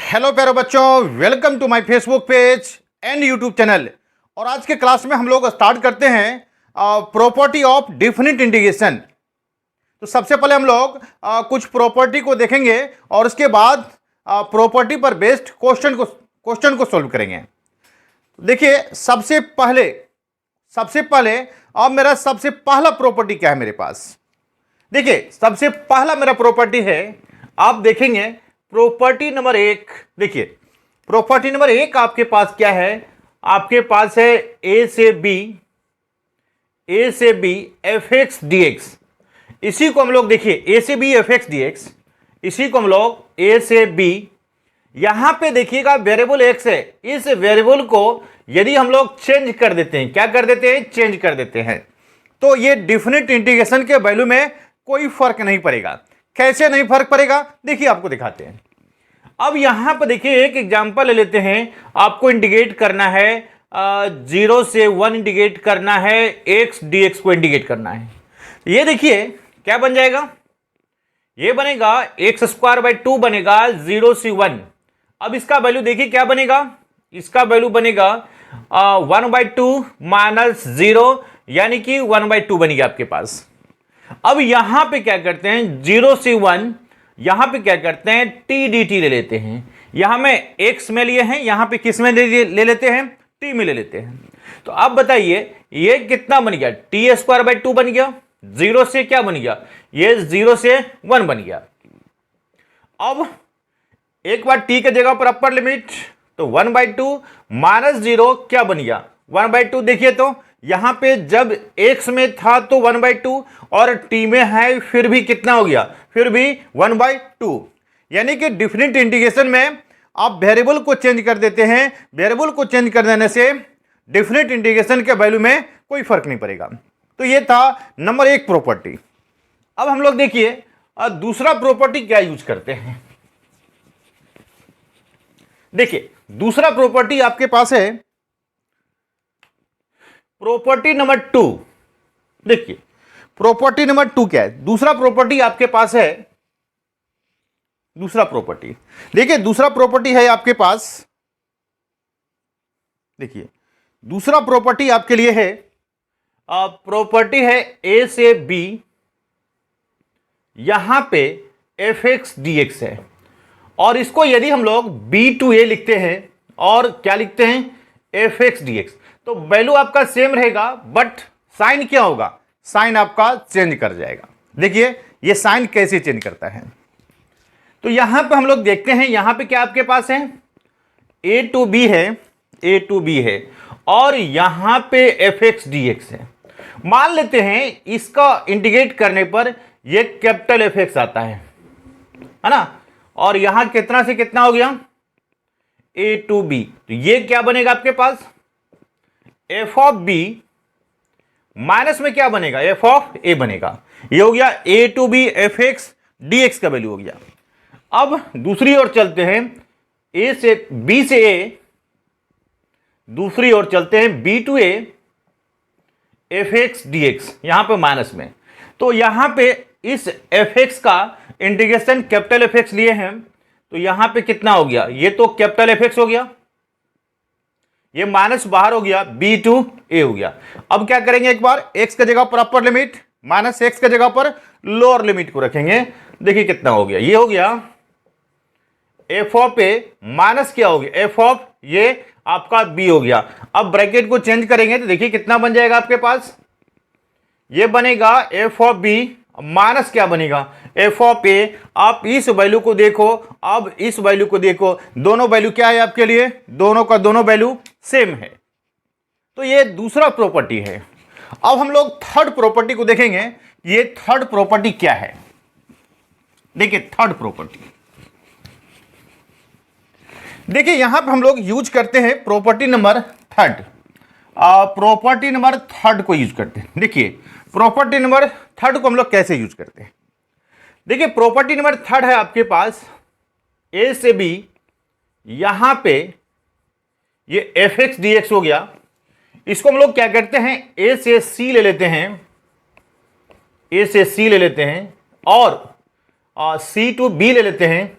Hello प्यारे बच्चों, welcome to my Facebook page and YouTube channel. और आज के क्लास में हम लोग स्टार्ट करते हैं प्रॉपर्टी ऑफ डेफिनिट इंटीग्रेशन। तो सबसे पहले हम लोग कुछ प्रॉपर्टी को देखेंगे और उसके बाद प्रॉपर्टी पर बेस्ड क्वेश्चन को सॉल्व करेंगे। देखिए सबसे पहले अब मेरा सबसे पहला प्रॉपर्टी क्या है मेरे पास। देखिए सबसे पहला मेरा प्रॉपर्टी है, आप देखेंगे प्रॉपर्टी नंबर 1। देखिए प्रॉपर्टी नंबर 1 आपके पास क्या है, आपके पास है ए से B F X D X. इसी को हम लोग देखिए ए से B F X D X, इसी को हम लोग ए से बी, यहां पे देखिएगा वेरिएबल एक्स है। इस वेरिएबल को यदि हम लोग चेंज कर देते हैं, क्या कर देते हैं, चेंज कर देते हैं, तो ये डेफिनिट इंटीग्रेशन के वैल्यू में कोई फर्क नहीं पड़ेगा। कैसे नहीं फर्क पड़ेगा, देखिए आपको दिखाते हैं। अब यहां पर देखिए एक एग्जांपल ले लेते हैं। आपको इंडिकेट करना है 0 से 1 इंडिकेट करना है, एक्स डी एक्स को इंडिकेट करना है। ये देखिए क्या बन जाएगा, ये बनेगा एक्स स्क्वायर बाई 2 बनेगा 0 से 1। अब इसका वैल्यू देखिए क्या बनेगा, इसका वैल्यू बनेगा 1/2 माइनस 0, यानी कि 1/2 बनेगा आपके पास। अब यहां पे क्या करते हैं, 0 से 1, यहां पे क्या करते हैं टी डी टी ले लेते हैं। यहां में एक्स में लिए हैं, यहां पे किस में ले लेते हैं, टी में ले लेते हैं। तो अब बताइए ये कितना बन गया, टी स्क्वायर बाई 2 बन गया। 0 से क्या बन गया, ये 0 से 1 बन गया। अब एक बार टी के जगह पर अपर लिमिट, तो 1/2 माइनस 0 क्या बन गया, 1/2। देखिए तो यहां पे जब x में था तो 1/2 और t में है फिर भी कितना हो गया, फिर भी 1/2। यानी कि डिफिनिट इंटीग्रेशन में आप वेरिएबल को चेंज कर देते हैं, वेरिएबल को चेंज कर देने से डिफिनिट इंटीग्रेशन के वैल्यू में कोई फर्क नहीं पड़ेगा। तो ये था नंबर 1 प्रॉपर्टी। अब हम लोग देखिए दूसरा प्रॉपर्टी क्या यूज करते हैं। देखिए दूसरा प्रॉपर्टी आपके पास है प्रॉपर्टी नंबर 2। देखिए प्रॉपर्टी नंबर 2 क्या है, दूसरा प्रॉपर्टी आपके पास है, दूसरा प्रॉपर्टी देखिए, दूसरा प्रॉपर्टी है आपके पास। देखिए दूसरा प्रॉपर्टी आपके लिए है, प्रॉपर्टी है ए से बी, यहां पे एफ एक्स डी एक्स है, और इसको यदि हम लोग बी टू ए लिखते हैं और क्या लिखते हैं, एफ एक्स डी एक्स, तो वैल्यू आपका सेम रहेगा, बट साइन क्या होगा, साइन आपका चेंज कर जाएगा। देखिए ये साइन कैसे चेंज करता है, तो यहां पे हम लोग देखते हैं, यहां पे क्या आपके पास है, ए टू बी है, ए टू बी है, और यहां पे एफ एक्स डी एक्स है। मान लेते हैं इसका इंटीग्रेट करने पर ये कैपिटल एफ एक्स आता है ना, और यहां कितना से कितना हो गया, ए टू बी, तो ये क्या बनेगा आपके पास, एफ ऑफ बी माइनस में क्या बनेगा, एफ ऑफ ए बनेगा। ये हो गया A to B F X D X का वैल्यू हो गया। अब दूसरी ओर चलते हैं, ए से बी से ए, दूसरी ओर चलते हैं B to A F X D X, यहां पे माइनस में, तो यहां पे इस एफ एक्स का इंटीग्रेशन कैपिटल एफ एक्स लिए हैं, तो यहां पे कितना हो गया, ये तो कैपिटल एफ एक्स हो गया, ये माइनस बाहर हो गया, बी टू ए हो गया। अब क्या करेंगे, एक बार एक्स के जगह पर अपर लिमिट माइनस एक्स के जगह पर लोअर लिमिट को रखेंगे। देखिए कितना हो गया, ये हो गया एफ ऑफ ए माइनस क्या हो गया, एफ ऑफ ये आपका बी हो गया। अब ब्रैकेट को चेंज करेंगे तो देखिए कितना बन जाएगा आपके पास, ये बनेगा एफ ऑफ बी माइनस क्या बनेगा, एफ ऑफ ए। आप इस वैल्यू को देखो, अब इस वैल्यू को देखो, दोनों वैल्यू क्या है आपके लिए, दोनों का दोनों वैल्यू सेम है। तो ये दूसरा प्रॉपर्टी है। अब हम लोग थर्ड प्रॉपर्टी को देखेंगे, ये थर्ड प्रॉपर्टी क्या है। देखिए थर्ड प्रॉपर्टी, देखिए यहां पर हम लोग यूज करते हैं property number third, property number third को यूज करते हैं। देखिए प्रॉपर्टी नंबर थर्ड को हम लोग कैसे यूज करते हैं। देखिए प्रॉपर्टी नंबर थर्ड है आपके पास ए से बी, यहां पे ये एफ एक्स डी एक्स हो गया, इसको हम लोग क्या करते हैं, ए से सी ले लेते हैं, ए से सी ले लेते हैं, और सी टू बी ले लेते हैं,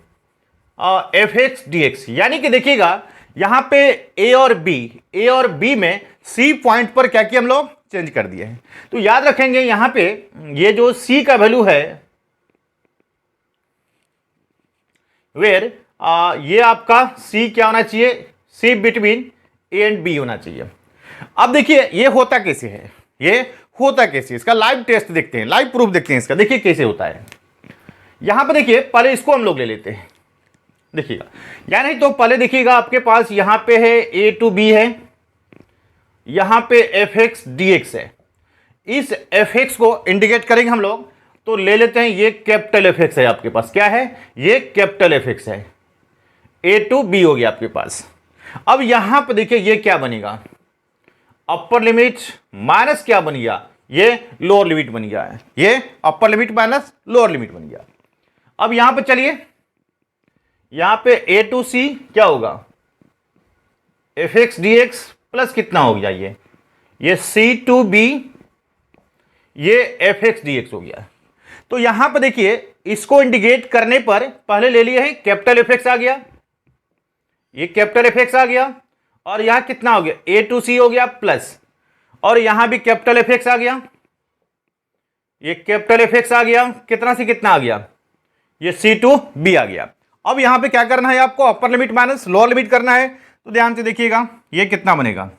एफ एक्स डी एक्स, यानी कि देखिएगा यहां पे ए और बी में सी पॉइंट पर क्या किया हम लोग, चेंज कर दिए हैं। तो याद रखेंगे यहां पे ये जो सी का वैल्यू है, वेयर ये आपका सी क्या होना चाहिए, सी बिटवीन ए एंड बी होना चाहिए। अब देखिए ये होता कैसे है, ये होता कैसे, इसका लाइव टेस्ट देखते हैं, लाइव प्रूफ देखते हैं इसका, देखिए कैसे होता है। यहां पर देखिए पहले इसको हम लोग ले लेते हैं, देखिएगा या नहीं तो पहले देखिएगा आपके पास यहां पे है ए टू बी है, यहां पे एफ एक्स डी एक्स है। इस एफ एक्स को इंडिकेट करेंगे हम लोग, तो ले लेते हैं ये कैपिटल एफ एक्स है आपके पास, क्या है ये कैपिटल एफ एक्स है, ए टू बी हो गया आपके पास। अब यहां पर देखिए ये क्या बनेगा, अपर लिमिट माइनस क्या बन गया, ये लोअर लिमिट बन गया है, ये upper limit minus lower limit बन गया। अब यहां पर चलिए यहां पे ए टू सी क्या होगा, F X D x plus कितना हो गया, ये सी टू बी, ये एफ एक्स डी एक्स हो गया। तो यहां पर देखिए इसको इंडिकेट करने पर पहले ले लिए हैं कैपिटल एफ एक्स आ गया, ये कैपिटल एफ एक्स आ गया, और यहां कितना हो गया ए टू सी हो गया प्लस, और यहां भी कैपिटल एफ एक्स आ गया, ये कैपिटल एफ एक्स आ गया, कितना से कितना आ गया, ये सी टू बी आ गया। अब यहां पे क्या करना है आपको, upper limit minus lower limit करना है। तो ध्यान से देखिएगा ये कितना बनेगा,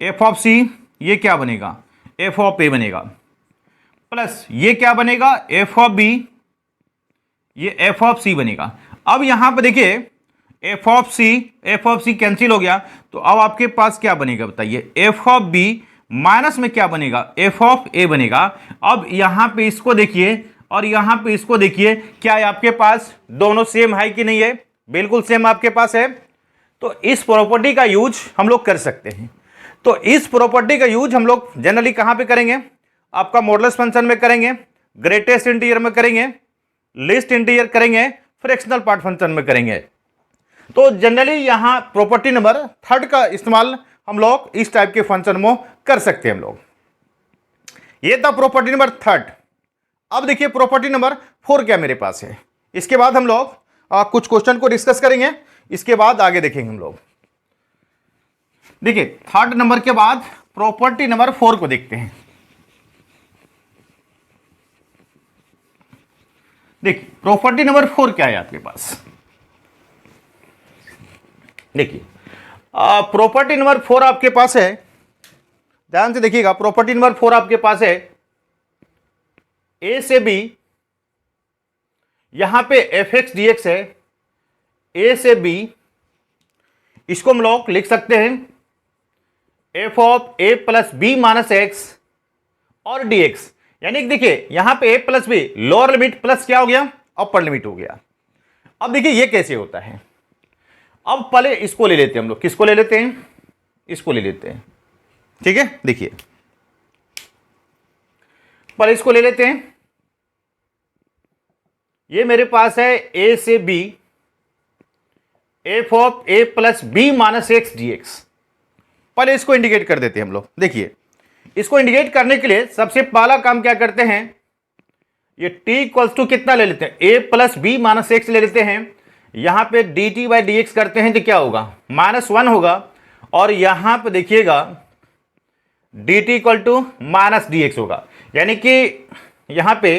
एफ ऑफ सी, ये क्या बनेगा एफ ऑफ ए बनेगा, प्लस ये क्या बनेगा एफ ऑफ बी, ये एफ ऑफ सी बनेगा। अब यहां पर देखिए एफ ऑफ सी कैंसिल हो गया, तो अब आपके पास क्या बनेगा बताइए, एफ ऑफ बी माइनस में क्या बनेगा एफ ऑफ ए बनेगा। अब यहां पे इसको देखिए और यहां पे इसको देखिए, क्या है आपके पास दोनों सेम है कि नहीं है, बिल्कुल सेम आपके पास है। तो इस प्रॉपर्टी का यूज हम लोग कर सकते हैं। तो इस प्रॉपर्टी का यूज हम लोग जनरली कहां पे करेंगे, आपका मॉडुलस फंक्शन में करेंगे, ग्रेटेस्ट इंटीजर में करेंगे, लीस्ट इंटीजर करेंगे, फ्रैक्शनल पार्ट फंक्शन में करेंगे। तो जनरली यहां प्रॉपर्टी नंबर थर्ड का इस्तेमाल हम लोग इस टाइप के फंक्शन में कर सकते हैं हम लोग। ये था प्रॉपर्टी नंबर थर्ड। अब देखिए प्रॉपर्टी नंबर 4 क्या मेरे पास है, इसके बाद हम लोग कुछ क्वेश्चन को डिस्कस करेंगे, इसके बाद आगे देखेंगे हम लोग। देखिए थर्ड नंबर के बाद प्रॉपर्टी नंबर 4 को देखते हैं। देखिए प्रॉपर्टी नंबर 4 क्या है आपके पास, देखिए प्रॉपर्टी नंबर 4 आपके पास है, ध्यान से देखिएगा। प्रॉपर्टी नंबर 4 आपके पास है ए से बी, यहां पे एफ एक्स डी एक्स है, ए से बी, इसको हम लोग लिख सकते हैं F of A plus B minus X और डी एक्स। यानी कि देखिए यहां पे A plus B lower limit plus क्या हो गया अपर लिमिट हो गया। अब देखिए ये कैसे होता है, अब पहले इसको ले लेते हैं हम लोग, किसको ले लेते हैं, इसको ले लेते हैं, ठीक है। देखिए पहले इसको ले लेते हैं, ये मेरे पास है ए से B, F of A plus B minus X D X. पहले इसको इंडिकेट कर देते हैं हम लोग। देखिए इसको इंडिकेट करने के लिए सबसे पहला काम क्या करते हैं, ये t इक्वल्स टू कितना ले लेते हैं, a plus B minus X ले लेते हैं, यहां पे dt बाई डी एक्स करते हैं तो क्या होगा -1 होगा, और यहां पे देखिएगा dt equal to minus D X होगा। यानी कि यहां पे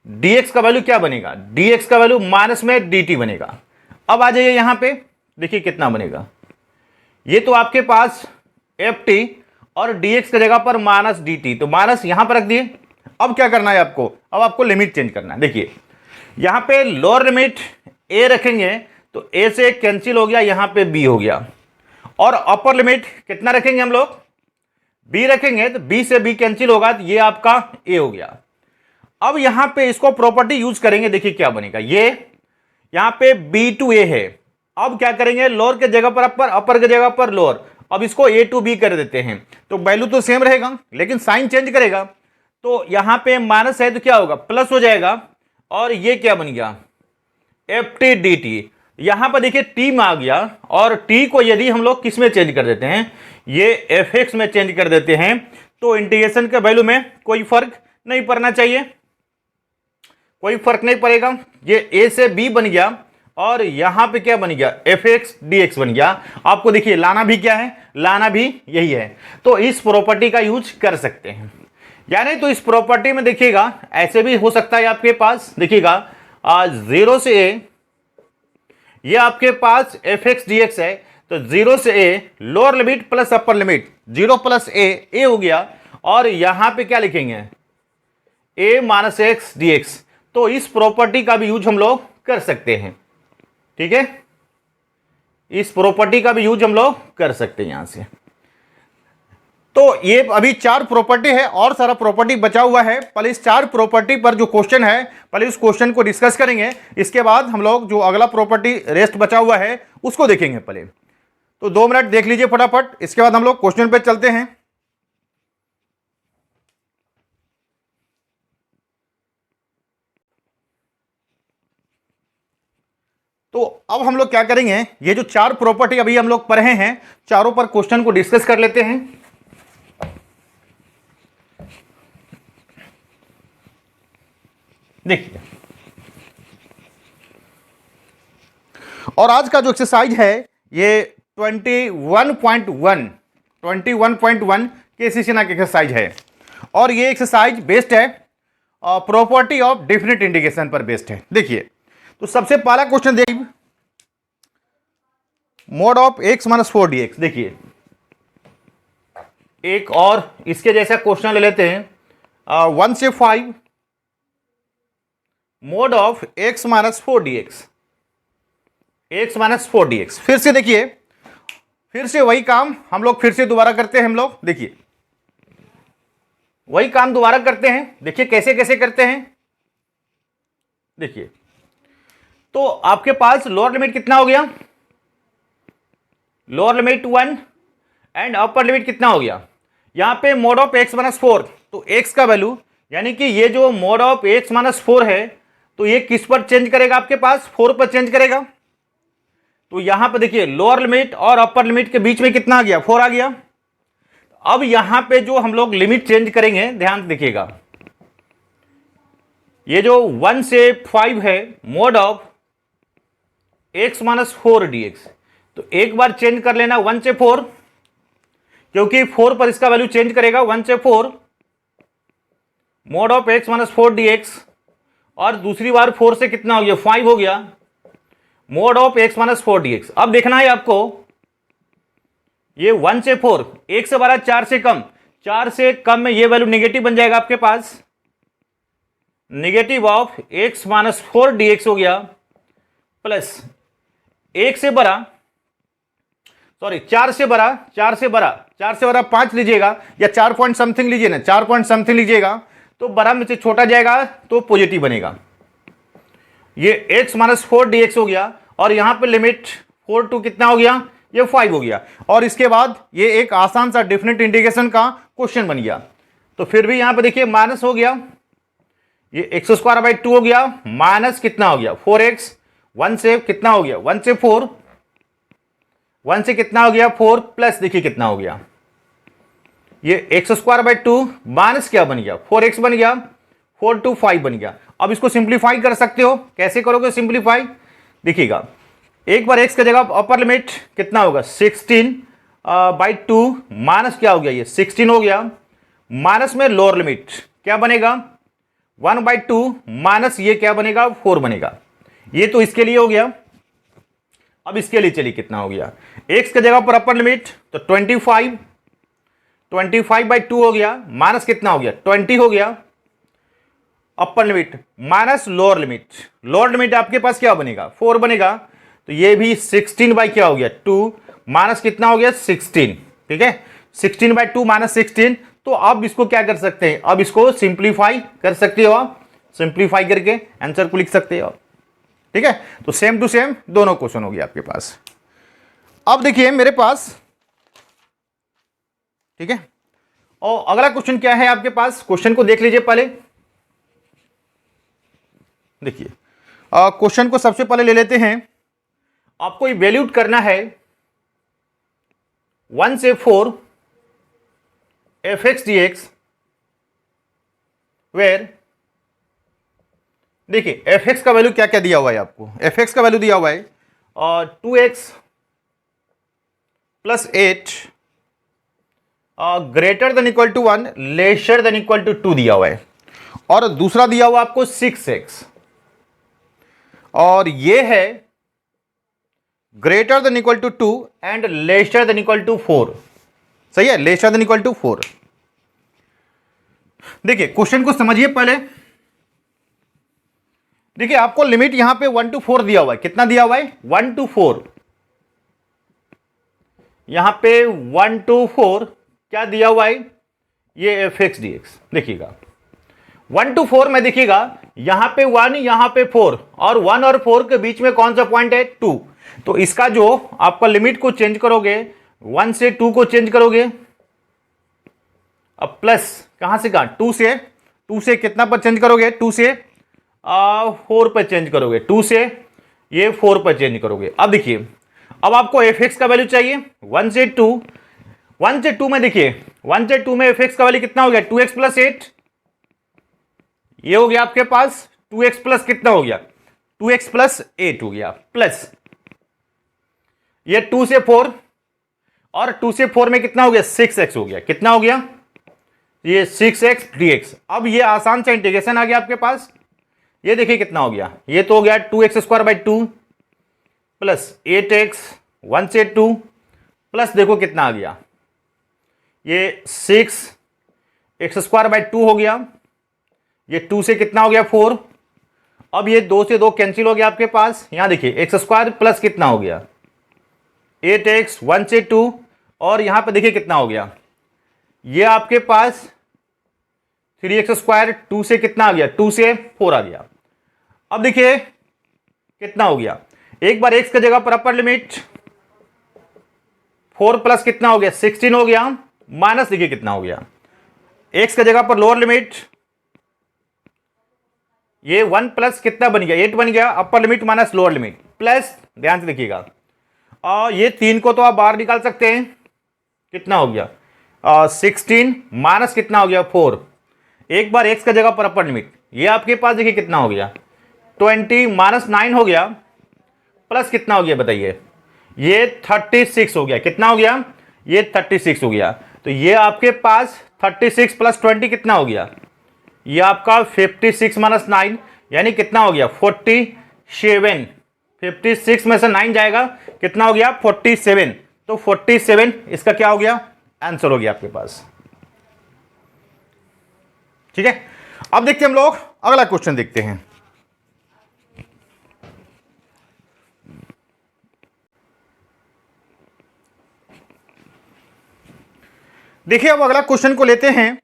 dx का वैल्यू क्या बनेगा, dx का वैल्यू माइनस में dt बनेगा। अब आ जाइए यहां पे देखिए कितना बनेगा, ये तो आपके पास ft और dx की जगह पर माइनस dt, तो माइनस यहां पर रख दिए। अब क्या करना है आपको, अब आपको लिमिट चेंज करना है। देखिए यहां पे लोअर लिमिट a रखेंगे तो a से कैंसिल हो गया, यहां पे b हो गया, और अपर लिमिट कितना रखेंगे हम लोग b रखेंगे तो b से b कैंसिल होगा, तो ये आपका a हो गया। अब यहां पे इसको प्रॉपर्टी यूज करेंगे, देखिए क्या बनेगा, ये यहां पे b टू a है। अब क्या करेंगे, लोअर के जगह पर अपर, अपर के जगह पर लोअर, अब इसको a टू b कर देते हैं, तो वैल्यू तो सेम रहेगा लेकिन साइन चेंज करेगा। तो यहां पे माइनस है तो क्या होगा प्लस हो जाएगा, और ये क्या बन गया ft dt। यहां पर देखिए t में आ गया, और t को यदि हम लोग किस में चेंज कर देते हैं, ये fx में चेंज कर देते हैं, तो इंटीग्रेशन के वैल्यू में कोई फर्क नहीं पड़ना चाहिए। कोई फर्क नहीं पड़ेगा, ये ए से बी बन गया और यहां पे क्या बन गया, एफ एक्स डी एक्स बन गया। आपको देखिए लाना भी क्या है, लाना भी यही है। तो इस प्रॉपर्टी का यूज कर सकते हैं। यानी तो इस प्रॉपर्टी में देखिएगा ऐसे भी हो सकता है आपके पास, देखिएगा 0 से ए, ये आपके पास एफ एक्स डी एक्स है, तो 0 से A lower limit plus upper limit, 0 plus A हो गया, और यहां पे क्या लिखेंगे, A minus X D X. तो इस प्रॉपर्टी का भी यूज हम लोग कर सकते हैं, ठीक है, इस प्रॉपर्टी का भी यूज हम लोग कर सकते हैं यहां से। तो ये अभी 4 प्रॉपर्टी है और सारा प्रॉपर्टी बचा हुआ है। पहले इस 4 प्रॉपर्टी पर जो क्वेश्चन है, पहले उस क्वेश्चन को डिस्कस करेंगे, इसके बाद हम लोग जो अगला प्रॉपर्टी रेस्ट बचा हुआ है उसको देखेंगे पहले। तो 2 मिनट देख लीजिए फटाफट, इसके बाद हम लोग क्वेश्चन पे चलते हैं। तो अब हम लोग क्या करेंगे, ये जो 4 प्रॉपर्टी अभी हम लोग पढ़े हैं, चारों पर क्वेश्चन को डिस्कस कर लेते हैं। देखिए, और आज का जो एक्सरसाइज है ये 21.1 केसी सेना की एक्सरसाइज है, और ये एक्सरसाइज बेस्ड है प्रॉपर्टी ऑफ डेफिनेट इंटीग्रेशन पर बेस्ड है। देखिए, तो सबसे पहला क्वेश्चन देखिए, mode of X minus 4dx। देखिए एक और इसके जैसा क्वेश्चन ले लेते हैं, 1 से 5 mode of X minus 4dx, x minus 4dx। फिर से देखिए, फिर से वही काम हम लोग फिर से दोबारा करते हैं। हम लोग देखिए वही काम दोबारा करते हैं। देखिए कैसे कैसे करते हैं। देखिए, तो आपके पास लोअर लिमिट कितना हो गया, lower limit 1 and upper limit कितना हो गया, यहां पे मोड ऑफ एक्स माइनस 4, तो एक्स का वैल्यू, यानी कि ये जो मोड ऑफ एक्स माइनस 4 है, तो ये किस पर चेंज करेगा, आपके पास 4 पर चेंज करेगा। तो यहां पर देखिए लोअर लिमिट और अपर लिमिट के बीच में कितना आ गया, 4 आ गया। अब यहां पे जो हम लोग लिमिट चेंज करेंगे, ध्यान देखिएगा, ये जो 1 से 5 है mode of X minus 4dx, तो एक बार चेंज कर लेना 1 से 4, क्योंकि 4 पर इसका वैल्यू चेंज करेगा, 1 से 4 mode of X minus 4dx, और दूसरी बार 4 से कितना हो गया, 5 हो गया, mode of X minus 4dx। अब देखना है आपको, ये 1 से 4, 1 से बड़ा 4 से कम, 4 से कम में ये वैल्यू नेगेटिव बन जाएगा आपके पास, negative of X minus 4dx हो गया, प्लस 1 से बड़ा, सॉरी 4 से बड़ा, 4 से बड़ा 5 लीजिएगा, या 4 पॉइंट समथिंग लीजिए ना, 4 पॉइंट समथिंग लीजिएगा, तो बड़ा में से छोटा जाएगा तो पॉजिटिव बनेगा। ये x माइनस 4dx हो गया, और यहां पे लिमिट 4 टू कितना हो गया, ये 5 हो गया। और इसके बाद ये एक आसान सा डेफिनेट इंटीग्रेशन का क्वेश्चन बन गया। तो फिर भी यहां पे देखिए माइनस हो गया, ये x²/2 हो गया, माइनस कितना हो गया 4x, 1 से कितना हो गया, 1 से 4, 1 से कितना हो गया 4, प्लस देखिए कितना हो गया, ये x²/2 माइनस क्या बन गया 4x बन गया, 4 to 5 बन गया। अब इसको सिंप्लीफाई कर सकते हो, कैसे करोगे सिंप्लीफाई, देखिएगा एक बार x का जगह अपर लिमिट कितना होगा 16/2 माइनस क्या हो गया, ये 16 हो गया, माइनस में लोअर लिमिट क्या बनेगा 1/2 माइनस ये क्या बनेगा 4 बनेगा। ये तो इसके लिए हो गया। अब इसके लिए चलिए कितना हो गया, x के जगह पर अपर लिमिट तो 25/2 हो गया, माइनस कितना हो गया 20 हो गया, upper limit minus lower limit, lower limit आपके पास क्या बनेगा 4 बनेगा, तो ये भी 16 क्या हो गया 2, माइनस कितना हो गया 16, ठीक है 16/2 माइनस 16। तो अब इसको क्या कर सकते हैं, अब इसको सिंप्लीफाई कर सकते हो आप, सिंप्लीफाई करके आंसर को लिख सकते हो, ठीक है। तो सेम टू सेम दोनों क्वेश्चन हो गया आपके पास। अब देखिए मेरे पास, ठीक है, और अगला क्वेश्चन क्या है आपके पास, क्वेश्चन को देख लीजिए पहले। देखिए क्वेश्चन को सबसे पहले ले लेते हैं, आपको इवैल्यूएट करना है 1 से 4 f(x) dx, where देखिए एफ एक्स का वैल्यू क्या क्या दिया हुआ है आपको, एफ एक्स का वैल्यू दिया हुआ है 2x plus 8 greater than equal to 1 lesser than equal to 2 दिया हुआ है, और दूसरा दिया हुआ आपको 6x, और ये है greater than equal to 2 and lesser than equal to 4। सही है, लेसर देन इक्वल टू 4। देखिए क्वेश्चन को समझिए पहले। देखिए आपको लिमिट यहां पे 1 to 4 दिया हुआ है, कितना दिया हुआ है 1 to 4, यहां पे 1 to 4 क्या दिया हुआ है, ये एफ एक्स डी एक्स। देखिएगा 1 to 4 में देखिएगा यहां पे 1 यहां पे 4, और 1 और 4 के बीच में कौन सा पॉइंट है 2। तो इसका जो आपका लिमिट को चेंज करोगे 1 से 2 को चेंज करोगे, अब प्लस कहां से कहां 2 से कितना पर चेंज करोगे, 2 से 4 पर चेंज करोगे, 2 से ये 4 पर चेंज करोगे। अब देखिए अब आपको एफ एक्स का वैल्यू चाहिए 1 से 2 में, देखिए 1 से 2 में एफ एक्स का वैल्यू कितना हो गया 2x प्लस 8, ये हो गया आपके पास 2x प्लस कितना हो गया 2x प्लस 8 हो गया, प्लस ये 2 से 4, और 2 से 4 में कितना हो गया 6x हो गया, कितना हो गया ये 6x dx। अब ये आसान सा इंटीग्रेशन आ गया आपके पास, ये देखिए कितना हो गया, ये तो हो गया 2x square by 2 plus 8x 1 से 2 प्लस देखो कितना आ गया, ये 6x स्क्वायर बाई 2 हो गया, ये 2 से कितना हो गया 4, अब ये 2 से 2 कैंसिल हो गया आपके पास, यहां देखिए एक्स स्क्वायर प्लस कितना हो गया 8x 1 से 2, और यहां पे देखिए कितना हो गया, ये आपके पास 3x स्क्वायर 2 से कितना आ गया 2 से 4 आ गया। अब देखिए कितना हो गया, एक बार x की जगह पर अपर लिमिट 4 प्लस कितना हो गया 16 हो गया, माइनस देखिए कितना हो गया, x की जगह पर लोअर लिमिट ये 1 प्लस कितना बन गया 8 बन गया, upper limit minus lower limit plus, ध्यान से देखिएगा, और ये 3 को तो आप बाहर निकाल सकते हैं, कितना हो गया 16 माइनस कितना हो गया 4, एक बार x का जगह पर अपर लिमिट, ये आपके पास देखिए कितना हो गया 20 माइनस 9 हो गया, प्लस कितना हो गया बताइए, ये 36 हो गया, कितना हो गया ये 36 हो गया। तो ये आपके पास 36 प्लस 20 कितना हो गया, ये आपका 56 माइनस 9 यानी कितना हो गया 47, 56 में से 9 जाएगा कितना हो गया 47, तो 47 इसका क्या हो गया आंसर हो गया आपके पास। ठीक है, अब देखते हैं हम लोग अगला क्वेश्चन देखते हैं। देखिए अब अगला क्वेश्चन को लेते हैं,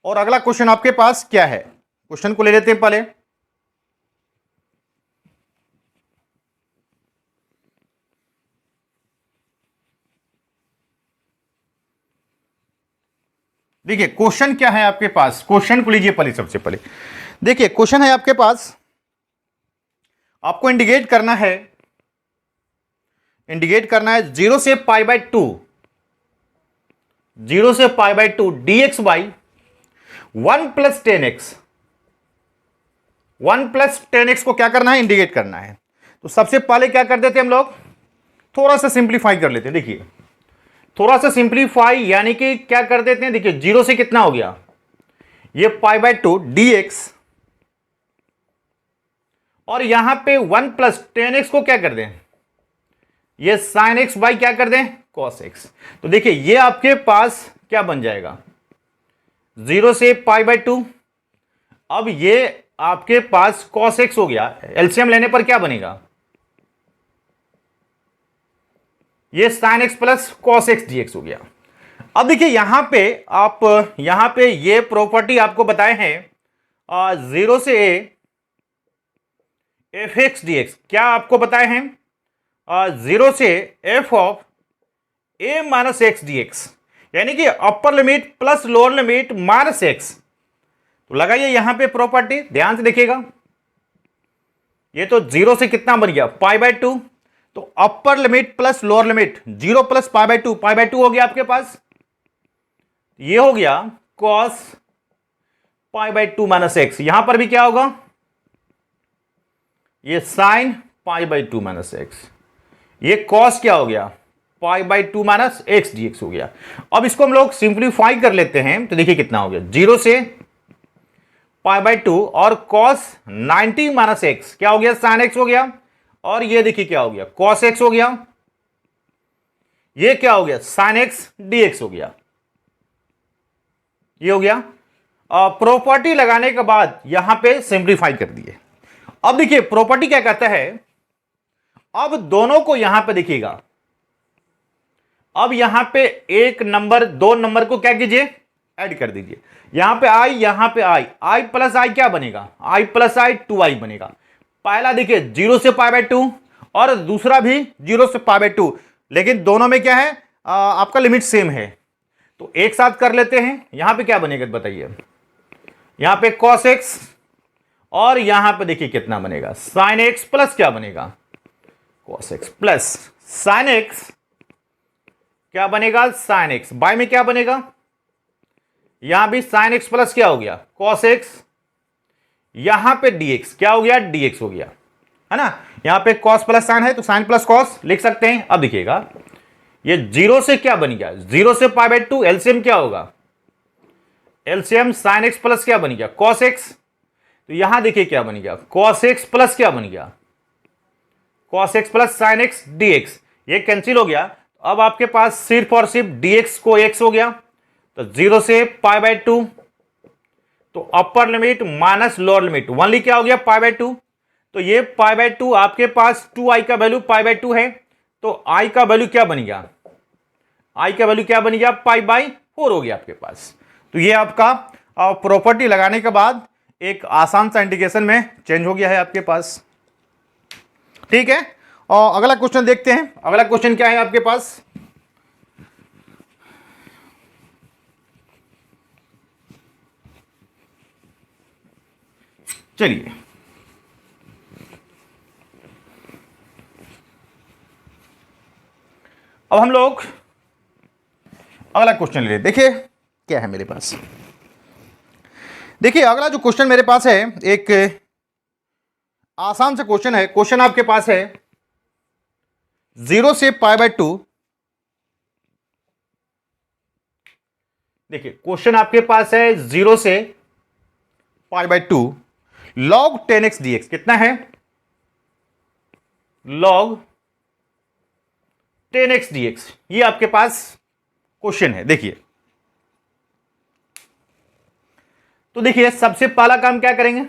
और अगला क्वेश्चन आपके पास क्या है, क्वेश्चन को ले लेते हैं पहले। देखिए क्वेश्चन क्या है आपके पास, क्वेश्चन को लीजिए पहले, सबसे पहले देखिए क्वेश्चन है आपके पास, आपको इंडिकेट करना है 0 से पाई बाई 2, 0 से pi by 2 dx by 1 plus 10x, 1 plus 10x को क्या करना है इंडिकेट करना है। तो सबसे पहले क्या कर देते हैं हम लोग, थोड़ा सा सिंप्लीफाई कर लेते हैं। देखिए थोड़ा सा सिंप्लीफाई यानी कि क्या कर देते हैं, देखिए 0 से कितना हो गया ये पाई बाई 2 dx, और यहां पे 1 प्लस 10x को क्या कर दें ये साइन x बाई क्या कर दें cos x। तो देखिए ये आपके पास क्या बन जाएगा 0 से पाई बाई 2, अब ये आपके पास cos x हो गया, एलसीएम लेने पर क्या बनेगा ये sine x plus cos x dx हो गया। अब देखिए यहां पे आप यहां पे ये प्रॉपर्टी आपको बताए हैं 0 से a F X D x, क्या आपको बताए हैं 0 से F of A minus X D X, यानी कि अपर limit plus lower limit minus X. तो लगाइए यहां पे प्रॉपर्टी, ध्यान से देखिएगा, ये तो 0 से कितना बन गया पाई बाई 2, तो अपर limit plus lower limit 0 plus pi by 2 हो गया आपके पास, ये हो गया cos pi by two minus X, यहां पर भी क्या होगा, ये sine pi by two minus x, ये कॉस क्या हो गया, pi by two minus X D X हो गया। अब इसको हम लोग सिंप्लीफाई कर लेते हैं तो देखिए कितना हो गया, 0 से पाई बाई टू और कॉस 90 माइनस एक्स क्या हो गया, साइन एक्स हो गया, और ये देखिए क्या हो गया, कॉस एक्स हो गया, ये क्या हो गया, साइन एक्स डी एक्स हो गया, ये हो गया। प्रॉपर्टी लगाने के बाद यहां पे सिंप्लीफाई कर दिए। अब देखिए प्रॉपर्टी क्या कहता है, अब दोनों को यहां पे देखिएगा, अब यहां पे एक नंबर दो नंबर को क्या कीजिए, ऐड कर दीजिए, यहां पे आई यहां पे आई, आई प्लस आई क्या बनेगा, आई प्लस आई 2i बनेगा। पहला देखिए 0 से पाई बाई टू और दूसरा भी 0 से पाई बाई टू, लेकिन दोनों में क्या है, आपका लिमिट सेम है, तो एक साथ कर लेते हैं। यहां पे क्या बनेगा बताइए, यहां पे cos x और यहां पे देखिए कितना बनेगा, sin x प्लस क्या बनेगा, cos x plus sin x क्या बनेगा, sin x, बाय में क्या बनेगा, यहां भी sin x प्लस क्या हो गया, cos x, यहां पे dx क्या हो गया, dx हो गया, है ना। यहां पे cos प्लस sin है तो sin प्लस cos लिख सकते हैं। अब देखिएगा ये 0 से क्या बन गया, 0 से पाई बाई टू, एलसीएम क्या होगा, एलसीएम sin x प्लस क्या बन गया, cos x, तो यहां देखिए क्या बन गया, cos x प्लस क्या बन गया, cos x plus sin x dx, ये कैंसिल हो गया। अब आपके पास सिर्फ और सिर्फ dx को x हो गया, तो 0 से पाई बाई टू, तो upper limit minus lower limit only क्या हो गया, पाई बाई टू, तो ये पाई बाई टू आपके पास 2i का वैल्यू पाई बाई टू है, तो i का वैल्यू क्या बन गया, i का वैल्यू क्या बन गया, पाई बाई फोर हो गया आपके पास। तो ये आपका प्रॉपर्टी लगाने के बाद एक आसान सा इंटीग्रेशन में चेंज हो गया है आपके पास, ठीक है। और अगला क्वेश्चन देखते हैं, अगला क्वेश्चन क्या है आपके पास, चलिए अब हम लोग अगला क्वेश्चन ले, देखिए क्या है मेरे पास। देखिए अगला जो क्वेश्चन मेरे पास है एक आसान सा क्वेश्चन है। क्वेश्चन आपके पास है 0 से पाई बाई टू, देखिए क्वेश्चन आपके पास है 0 से pi by two log 10x dx कितना है, लॉग 10x dx, ये आपके पास क्वेश्चन है। देखिए तो देखिए सबसे पहला काम क्या करेंगे,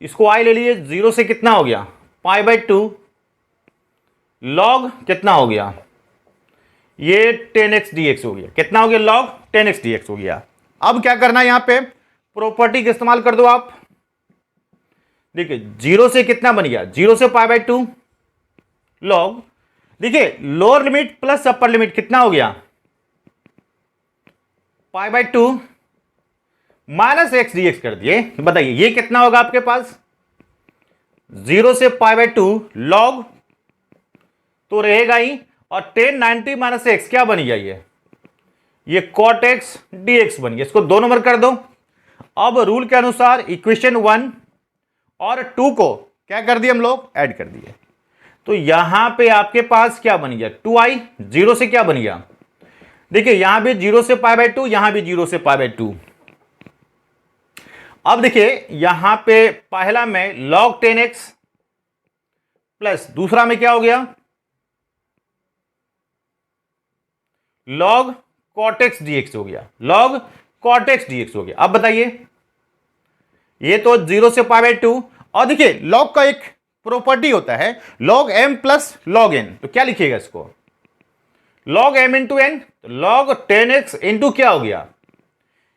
इसको आई ले लीजिए, 0 से कितना हो गया, पाई बाई टू लॉग कितना हो गया, ये 10x dx हो गया, कितना हो गया, लॉग 10x dx हो गया। अब क्या करना है, यहां पे प्रॉपर्टी का इस्तेमाल कर दो आप। देखिए 0 से कितना बन गया, 0 से पाई बाई टू लॉग, देखिए lower limit plus upper limit कितना हो गया, pi by two minus X D x कर दिए। बताइए ये कितना होगा आपके पास, 0 से पाई बाई टू लॉग तो रहेगा ही, और 1090 माइनस एक्स क्या बन गया, ये कॉट एक्स डी एक्स बन गया, इसको 2 नंबर कर दो। अब रूल के अनुसार इक्वेशन 1 और 2 को क्या कर दिए हम लोग, ऐड कर दिए, तो यहां पे आपके पास क्या बन गया, 2i, 0 से क्या बन गया, देखिए यहां भी 0 से पाई बाई टू, यहां भी 0 से पाई बाई टू। अब देखिए यहां पे पहला में log 10x प्लस दूसरा में क्या हो गया, log cot x dx हो गया, log cot x dx हो गया। अब बताइए ये तो 0 से पाई बाई टू, और देखिए log का एक प्रॉपर्टी होता है log m plus log n, तो क्या लिखिएगा इसको, log m इंटू n, तो log 10x इंटू क्या हो गया,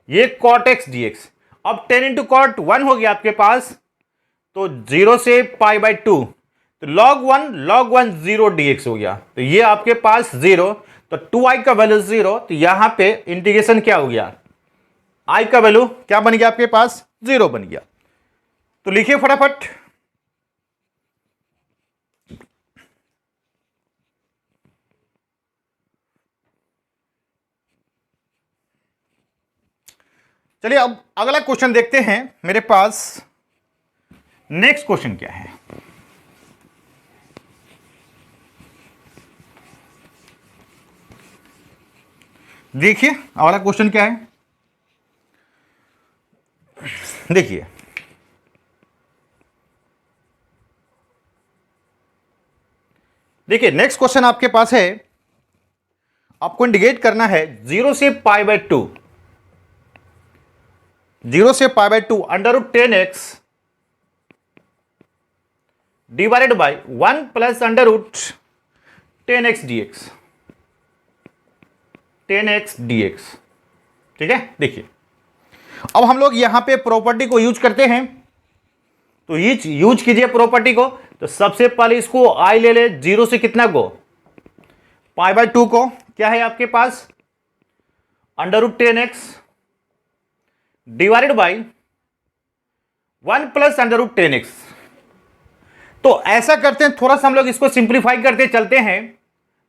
ये cot x dx। अब 10 इंटू कॉट 1 हो गया आपके पास, तो 0 से पाई बाई टू, तो log 1 0 dx हो गया, तो ये आपके पास 0, तो 2i का वैल्यू 0, तो यहां पे इंटीग्रेशन क्या हो गया, i का वैल्यू क्या बन गया आपके पास, 0 बन गया। तो लिखिए फटाफट, चलिए अब अगला क्वेश्चन देखते हैं मेरे पास। नेक्स्ट क्वेश्चन क्या है? देखिए अगला क्वेश्चन क्या है, देखिए देखिए नेक्स्ट क्वेश्चन आपके पास है, आपको इंडिकेट करना है 0 से π/2, 0 से π/2 √10x divided by 1 plus √10x dx, 10x dx। ठीक है, देखिए अब हम लोग यहां पे प्रॉपर्टी को यूज करते हैं, तो यूज कीजिए प्रॉपर्टी को। तो सबसे पहले इसको आई ले ले, 0 से कितना को, π/2 को, क्या है आपके पास √10x divided by 1 plus √10x। तो ऐसा करते हैं, थोड़ा सा हम लोग इसको सिंप्लीफाई करते चलते हैं।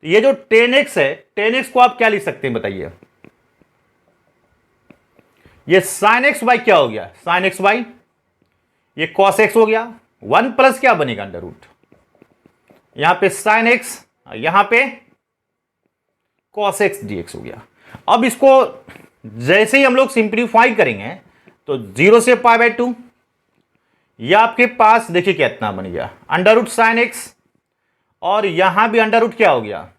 ये जो 10x है, 10x को आप क्या लिख सकते हैं बताइए? ये sin x बाई क्या हो गया, sin x बाई ये cos x हो गया, 1 प्लस क्या बनेगा √ यहां पे sin x, यहां पे cos x dx हो गया। अब इसको जैसे ही हम लोग सिंप्लीफाई करेंगे तो 0 से π/2, यह आपके पास देखिए कितना बन गया √sin x, और यहां भी √ क्या हो गया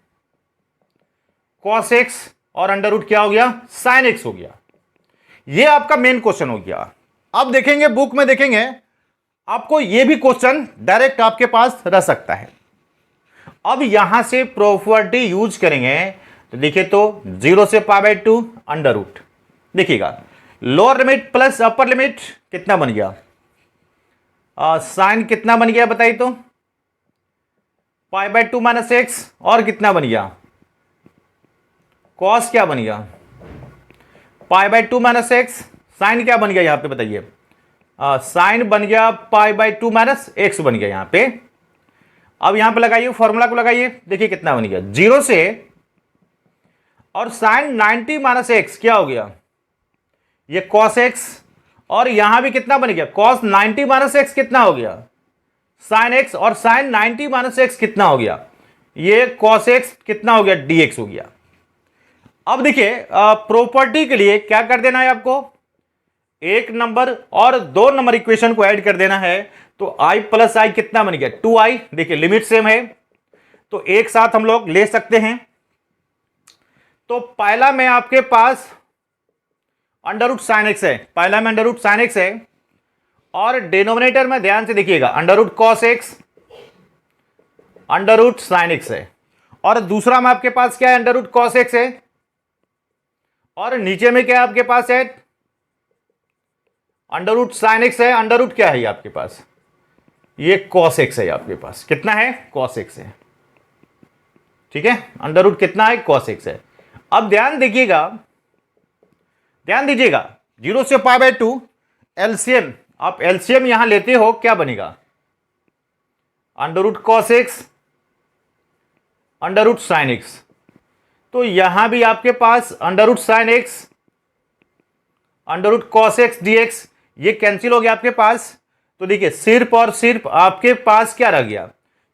cos x, और √ क्या हो गया sin x हो गया। यह आपका मेन क्वेश्चन हो गया। अब देखेंगे बुक में, देखेंगे आपको यह भी क्वेश्चन डायरेक्ट आपके पास रह सकता है। अब यहां से प्रॉपर्टी यूज करेंगे तो देखिए, तो 0 से π/2 √ देखिएगा, lower limit plus upper limit कितना बन गया, साइन कितना बन गया बताइए तो, π/2 माइनस x, और कितना बन गया कॉस क्या बन गया, π/2 माइनस x, साइन क्या बन गया यहां पे बताइए, साइन बन गया π/2 माइनस x बन गया यहां पे। अब यहां पे लगाइए फॉर्मूला को, लगाइए देखिए कितना बन गया 0 से, और साइन 90 माइनस x क्या हो गया, ये cos x, और यहां भी कितना बन गया cos 90 माइनस x कितना हो गया sin x, और sin 90 माइनस x कितना हो गया, ये cos x कितना हो गया dx हो गया। अब देखिए प्रॉपर्टी के लिए क्या कर देना है आपको, 1 नंबर और 2 नंबर इक्वेशन को ऐड कर देना है। तो i प्लस आई कितना बन गया 2i, देखिए लिमिट सेम है तो एक साथ हम लोग ले सकते हैं। तो पहला में आपके पास √sin x है, पहला में √sin x है, और डिनोमिनेटर में ध्यान से देखिएगा √cos x √sin x है, और दूसरा में आपके पास क्या है √cos x है, और नीचे में क्या है आपके पास है √sin x है, क्या है ये आपके पास, ये cos x है आपके पास, कितना है cos x है। ठीक है, √ कितना है cos x है। अब ध्यान देखिएगा, ध्यान दीजिएगा 0 से π/2 एलसीएम, आप एलसीएम यहां लेते हो क्या बनेगा √cos x √sin x। तो यहां भी आपके पास √sin x √cos x dx, ये कैंसिल हो गया आपके पास। तो देखिए सिर्फ और सिर्फ आपके पास क्या रह गया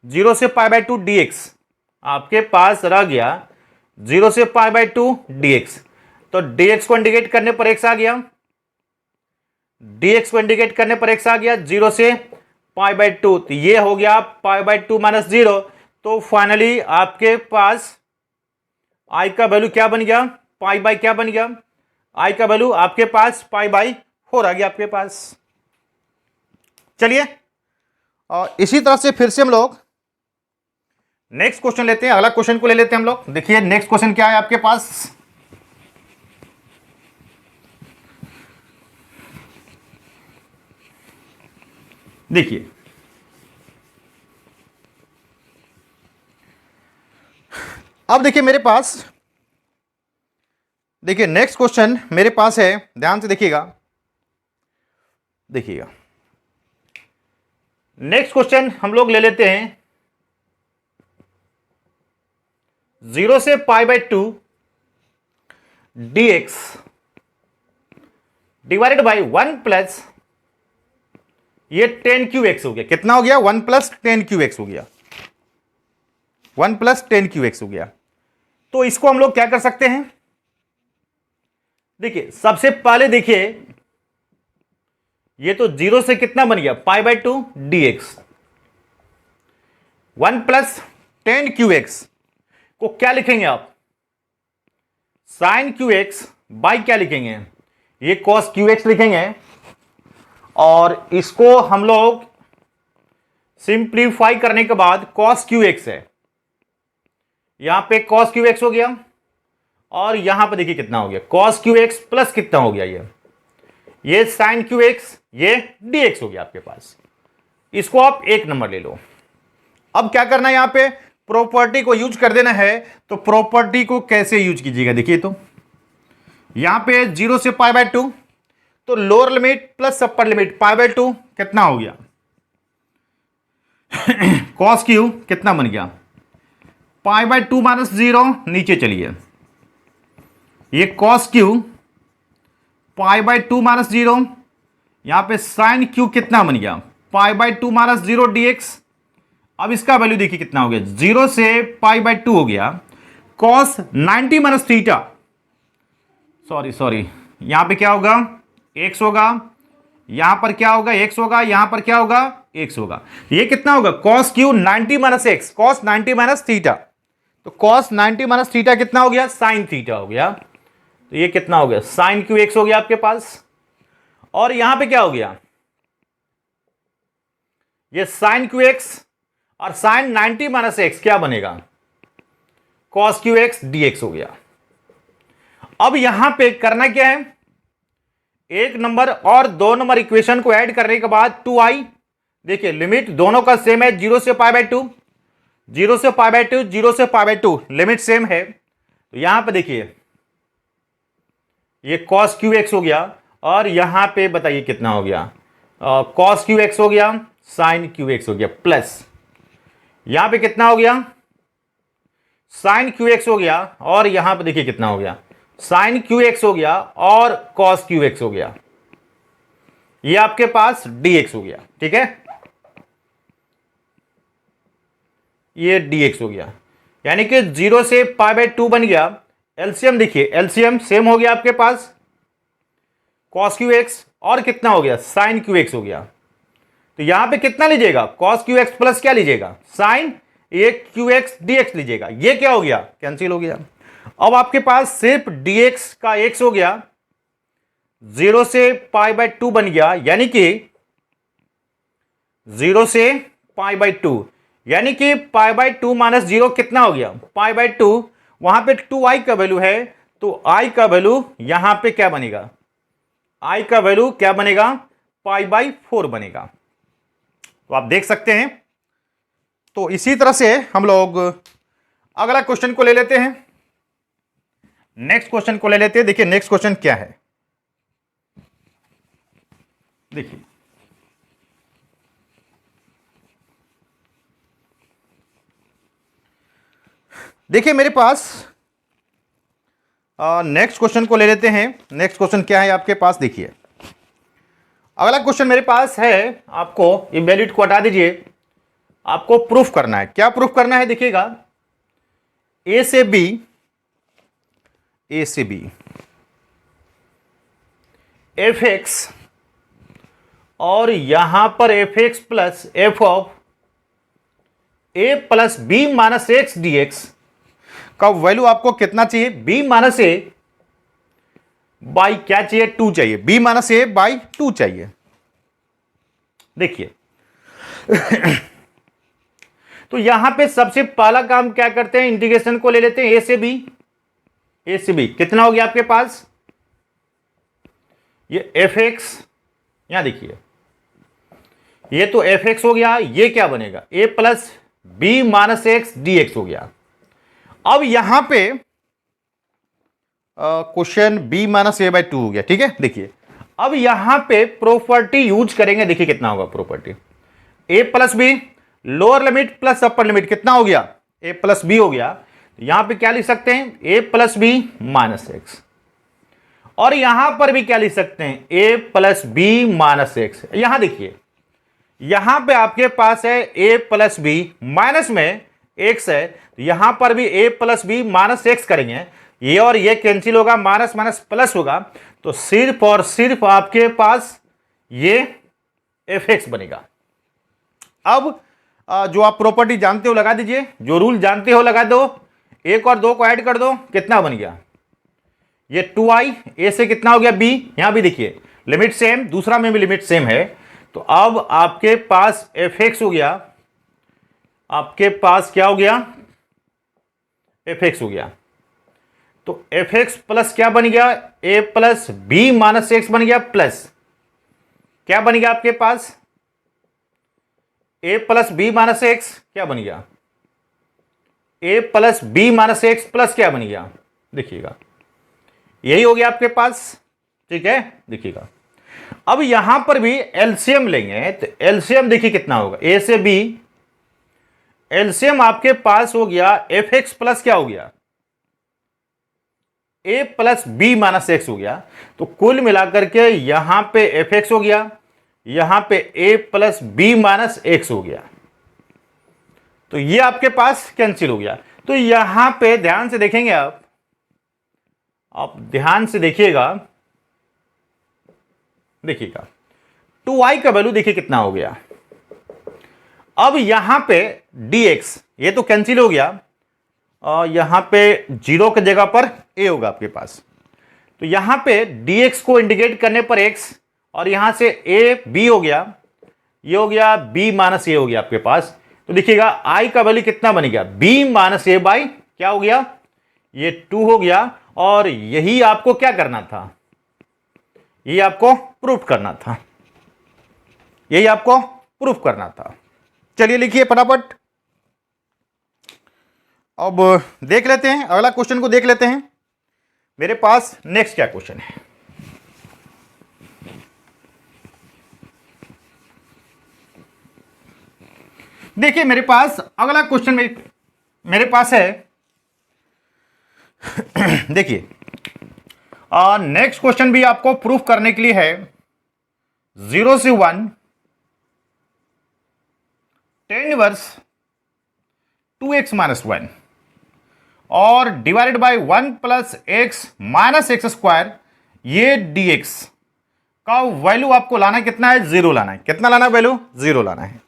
0 से π/2 dx, आपके पास रह गया 0 से π/2 dx। तो dx को इंडिकेट करने पर x आ गया, dx को इंडिकेट करने पर x आ गया 0 से π/2, तो ये हो गया π/2 माइनस 0। तो फाइनली आपके पास i का वैल्यू क्या बन गया, पाई क्या बन गया, i का वैल्यू आपके पास π/4 आ गया आपके पास। चलिए और इसी तरह से फिर से हम लोग नेक्स्ट क्वेश्चन लेते हैं, अगला क्वेश्चन को ले लेते हैं हम लोग। देखिए नेक्स्ट क्वेश्चन क्या है आपके पास, देखिए अब देखिए मेरे पास, देखिए नेक्स्ट क्वेश्चन मेरे पास है, ध्यान से देखिएगा, देखिएगा नेक्स्ट क्वेश्चन हम लोग ले लेते हैं 0 से π/2 dx डिवाइडेड बाई 1 प्लस ये 10 हो गया। कितना हो गया? 1 प्लस 10 हो गया। 1 प्लस 10 हो गया। तो इसको हम लोग क्या कर सकते हैं? देखिए सबसे पहले देखिए ये तो 0 से कितना बन गया? Pi by 2 dx। 1 प्लस 10 को क्या लिखेंगे आप? साइन QX बाई क्या लिखेंगे? ये कॉस QX लिखेंगे और इसको हम लोग सिंप्लीफाई करने के बाद कॉस QX है, यहां पे कॉस QX हो गया और यहां पे देखिए कितना हो गया? कॉस QX प्लस कितना हो गया? ये साइन QX, ये dx हो गया आपके पास। इसको आप 1 नंबर ले लो। अब क्या करना है? यहां पे प्रॉपर्टी को यूज कर देना है। तो प्रॉपर्टी को कैसे यूज कीजिएगा? देखिए तो यहां पे 0 से पाई बाय 2, तो lower limit plus upper limit pi by 2 कितना हो गया? कॉस क्यू कितना बन गया? पाई बाय 2 माइनस 0, नीचे चलिए, ये cos Q pi by 2 minus 0, यहां पे साइन क्यू कितना बन गया? Pi by 2 minus 0 dx। अब इसका वैल्यू देखिए कितना हो गया? 0 से पाई बाय 2 हो गया। कॉस 90 माइनस थीटा, सॉरी यहां पे क्या होगा? x होगा, यहां पर क्या होगा? x होगा, यहां पर क्या होगा? x होगा। ये कितना होगा? Cos Q 90 minus x, cos 90 minus theta. तो कॉस 90 माइनस थीटा कितना हो गया? साइन थीटा हो गया। तो ये कितना हो गया? साइन QX हो गया आपके पास। और यहां पे क्या हो गया? ये साइन QX और साइन 90 माइनस x क्या बनेगा? कॉस QX dx हो गया। अब यहां पे करना क्या है? 1 नंबर और 2 नंबर इक्वेशन को ऐड करने के बाद 2i, देखिए लिमिट दोनों का सेम है, 0 से पाई बाय 2, 0 से पाई बाय 2, 0 से पाई बाय 2, लिमिट सेम है। तो यहां पे देखिए ये cos QX हो गया और यहां पे बताइए कितना हो गया? cos QX हो गया, sin QX हो गया, प्लस यहां पे कितना हो गया? sin QX हो गया और यहां पे देखिए कितना हो गया? sin QX हो गया और cos QX हो गया। ये आपके पास dx हो गया, ठीक है? ये dx हो गया, यानी कि 0 से पाई बाय 2 बन गया। एलसीएम देखिए, एलसीएम सेम हो गया आपके पास, cos QX और कितना हो गया? sin QX हो गया। तो यहां पे कितना लीजिएगा? cos QX प्लस क्या लीजिएगा? sin ये QX dx लीजिएगा। ये क्या हो गया? कैंसिल हो गया। अब आपके पास सिर्फ dx का x हो गया, 0 से पाई बाय 2 बन गया, यानी कि 0 से पाई बाय 2, यानी कि पाई बाय 2 माइनस 0 कितना हो गया? Pi by 2। वहां पे 2i का वैल्यू है, तो i का वैल्यू यहां पे क्या बनेगा? i का वैल्यू क्या बनेगा? पाई बाय 4 बनेगा। तो आप देख सकते हैं। तो इसी तरह से हम लोग अगला क्वेश्चन को ले लेते हैं, नेक्स्ट क्वेश्चन को ले लेते हैं। देखिए नेक्स्ट क्वेश्चन क्या है? देखिए मेरे पास नेक्स्ट क्वेश्चन को ले लेते हैं। नेक्स्ट क्वेश्चन क्या है आपके पास? देखिए अगला क्वेश्चन मेरे पास है, आपको इवैल्यूएट को हटा दीजिए, आपको प्रूफ करना है। क्या प्रूफ करना है? देखिएगा, ए से बी एफ एक्स और यहां पर F X plus F of A plus B minus X D X का वैल्यू आपको कितना चाहिए? बी माइनस ए बाई क्या चाहिए? 2 चाहिए। बी माइनस ए बाई 2 चाहिए। देखिए तो यहां पे सबसे पहला काम क्या करते हैं? इंटीग्रेशन को ले लेते हैं, ए से बी कितना हो गया आपके पास? ये एफ एक्स, यहां देखिए ये तो एफ एक्स हो गया, ये क्या बनेगा? A plus B minus X D X हो गया। अब यहां पे question B minus A by 2 हो गया, ठीक है? देखिए अब यहां पे प्रॉपर्टी यूज करेंगे। देखिए कितना होगा property? A plus B, lower limit plus upper limit कितना हो गया? ए प्लस बी हो गया। यहां पे क्या लिख सकते हैं? A plus B minus X. और यहां पर भी क्या लिख सकते हैं, a plus B minus X. यहां देखिए, यहां पे आपके पास है a प्लस बी, माइनस में x है, तो यहां पर भी a plus B minus X करेंगे, ये और ये कैंसिल होगा, माइनस माइनस प्लस होगा, तो सिर्फ और सिर्फ आपके पास ये fx बनेगा। अब जो आप प्रॉपर्टी जानते हो लगा दीजिए, जो रूल जानते हो लगा दो, एक और दो को ऐड कर दो, कितना बन गया, ये 2i, a से कितना हो गया b, यहां भी देखिए लिमिट सेम, दूसरा में भी लिमिट सेम है, तो अब आपके पास fx हो गया, आपके पास क्या हो गया, fx हो गया। तो fx प्लस क्या बन गया, a plus B minus X बन गया, प्लस क्या बन गया आपके पास, a plus B minus X क्या बन गया, a plus B minus X plus क्या बन गया, देखिएगा यही हो गया आपके पास, ठीक है। देखिएगा अब यहां पर भी एलसीएम लेंगे, तो एलसीएम देखिए कितना होगा, a से b, एलसीएम आपके पास हो गया fx प्लस क्या हो गया, a plus B minus X हो गया, तो कुल मिलाकर के यहां पे fx हो गया, यहां पे a plus B minus X हो गया, तो ये आपके पास कैंसिल हो गया। तो यहां पे ध्यान से देखेंगे, आप ध्यान से देखिएगा, देखिएगा 2i का वैल्यू देखिए कितना हो गया। अब यहां पे dx ये तो कैंसिल हो गया, और यहां पे 0 की जगह पर a होगा आपके पास, तो यहां पे dx को इंडिकेट करने पर x, और यहां से a b हो गया, ये हो गया b माइनस ए हो गया आपके पास। तो देखिएगा i का वैल्यू कितना बन गया, b माइनस ए बाई क्या हो गया, ये 2 हो गया, और यही आपको क्या करना था, यही आपको प्रूफ करना था, यही आपको प्रूफ करना था। चलिए लिखिए फटाफट, अब देख लेते हैं अगला क्वेश्चन को, देख लेते हैं मेरे पास नेक्स्ट क्या क्वेश्चन है। देखिए मेरे पास अगला क्वेश्चन मेरे पास है देखिए नेक्स्ट क्वेश्चन भी आपको प्रूफ करने के लिए है, 0 से 1 tan इनवर्स 2x माइनस 1 और divided by 1 plus x minus x square, ये dx का वैल्यू आपको लाना कितना है, 0 लाना है। कितना लाना है वैल्यू, 0 लाना है।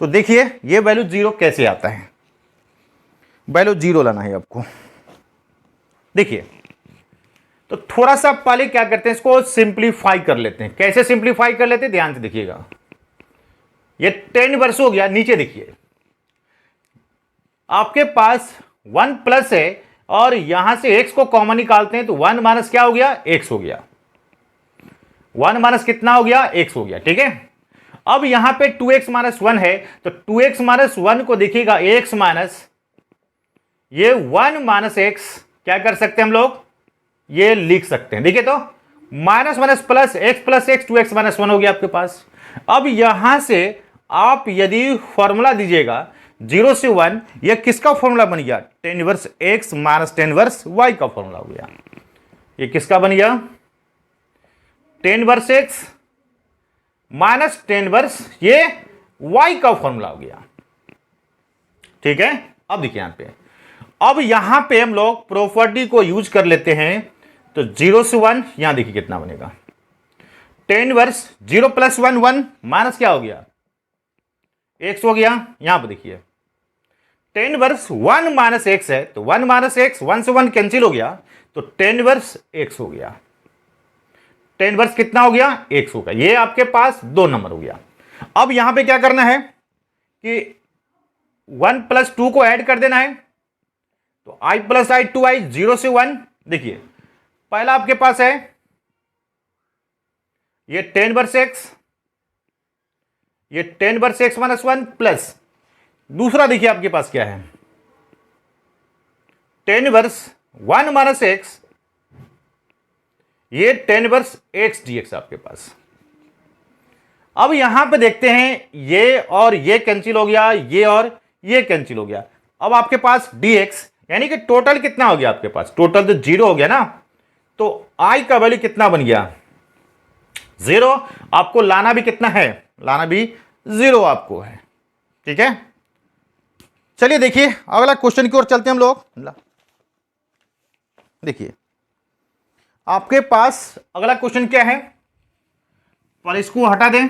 तो देखिए ये वैल्यू 0 कैसे आता है, वैल्यू 0 लाना है आपको। देखिए तो थोड़ा सा पहले क्या करते हैं, इसको सिंप्लीफाई कर लेते हैं। कैसे सिंप्लीफाई कर लेते हैं, ध्यान से देखिएगा, ये tan इनवर्स हो गया, नीचे देखिए आपके पास 1 प्लस है, और यहां से x को कॉमन निकालते हैं, तो 1 माइनस क्या हो गया, x हो गया, 1 माइनस कितना हो गया, x हो गया, ठीक है। अब यहां पे 2x माइनस 1 है, तो 2x माइनस 1 को देखिएगा x माइनस ये 1 माइनस x, क्या कर सकते हैं हम लोग, ये लिख सकते हैं। देखिए तो minus minus plus x 2x minus 1 हो गया आपके पास। अब यहां से आप यदि फॉर्मूला दीजिएगा 0 से 1, यह किसका फॉर्मूला बन गया, tan inverse x minus tan inverse y का फॉर्मूला हो गया। ये किसका बन गया, tan inverse x minus tan inverse ये y का फॉर्मूला हो गया, ठीक है। अब देखिए यहां पे, अब यहां पे हम लोग प्रॉपर्टी को यूज कर लेते हैं, तो 0 से 1 यहां देखिए कितना बनेगा, tan इनवर्स 0 प्लस 1 1 माइनस क्या हो गया, x हो गया। यहां पर देखिए tan इनवर्स 1 माइनस x है, तो 1 माइनस x, 1 से 1 कैंसिल हो गया, तो tan इनवर्स x हो गया। tan इनवर्स कितना हो गया, x होगा। ये आपके पास 2 नंबर हो गया। अब यहां पे क्या करना है कि 1 प्लस 2 को ऐड कर देना है, तो i प्लस i 2i 0 से 1। देखिए पहला आपके पास है ये tan इनवर्स x, ये tan inverse x minus 1 plus दूसरा देखिए आपके पास क्या है, tan इनवर्स 1 माइनस x, ये tan इनवर्स x dx आपके पास। अब यहां पे देखते हैं ये और ये कैंसिल हो गया, ये और ये कैंसिल हो गया। अब आपके पास dx यानी कि टोटल कितना हो गया आपके पास, टोटल तो 0 हो गया ना, तो आई का वैल्यू कितना बन गया, 0। आपको लाना भी कितना है, लाना भी 0 आपको है। ठीक है, चलिए देखिए अगला क्वेश्चन की ओर चलते हैं हम लोग। देखिए आपके पास अगला क्वेश्चन क्या है, पर इसको हटा दें।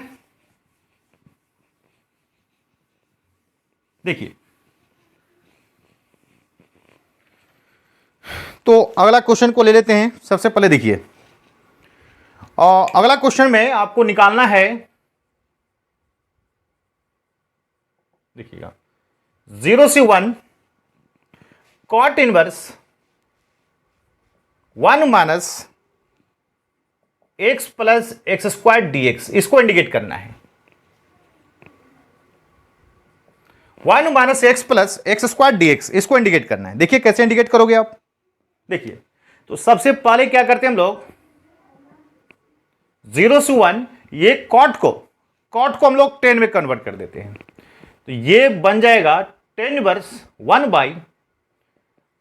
देखिए तो अगला क्वेश्चन को ले लेते हैं। सबसे पहले देखिए, और अगला क्वेश्चन में आपको निकालना है, देखिएगा 0 से 1 cot inverse 1 minus X plus X square D X, इसको इंडिकेट करना है। 1 minus X plus X square D X, इसको इंडिकेट करना है। देखिए कैसे इंडिकेट करोगे आप। देखिए तो सबसे पहले क्या करते हैं हम लोग, 0 से 1 ये कॉट को हम लोग 10 में कन्वर्ट कर देते हैं। तो ये बन जाएगा 10 inverse 1 by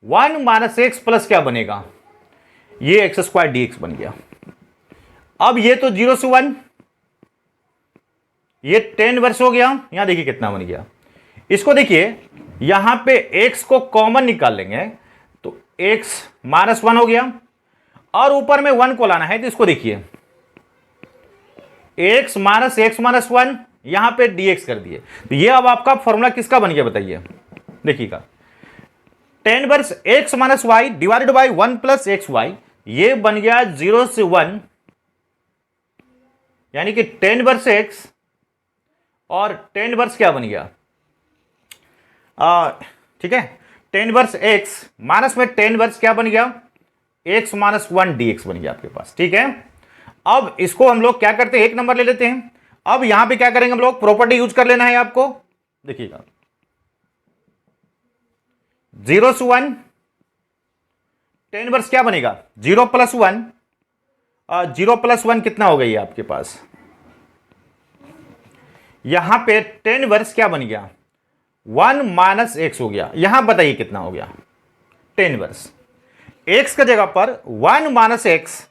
1 minus X plus क्या बनेगा, ये एक्स स्क्वायर डीएक्स बन गया। अब ये तो 0 से 1 ये 10 इनवर्स हो गया। यहां देखिए कितना बन गया, इसको देखिए यहां पे x को कॉमन निकाल लेंगे तो x माइनस 1 हो गया, और ऊपर में 1 को लाना है। तो इसको देखिए x माइनस एक्स माइनस 1 यहां पे dx कर दिए। तो ये अब आपका फॉर्मूला किसका बन गया बताइए। देखिएगा 10 inverse x minus Y divided by 1 plus X Y, ये बन गया 0 से 1, यानी कि 10 इनवर्स x और 10 इनवर्स क्या बन गया, ठीक है, 10 इनवर्स x माइनस में 10 इनवर्स क्या बन गया, x माइनस 1 dx बन गया आपके पास। ठीक है, अब इसको हम लोग क्या करते हैं, एक नंबर ले लेते हैं। अब यहां पे क्या करेंगे हम लोग, प्रॉपर्टी यूज कर लेना है आपको। देखिएगा 0 से 1 10 इनवर्स क्या बनेगा, 0 प्लस 1, 0 प्लस 1 कितना हो गई आपके पास, यहां पे 10 इनवर्स क्या बन गया, 1 माइनस एक्स हो गया। यहां बताइए कितना हो गया, 10 इनवर्स एक्स का जगह पर 1 माइनस एक्स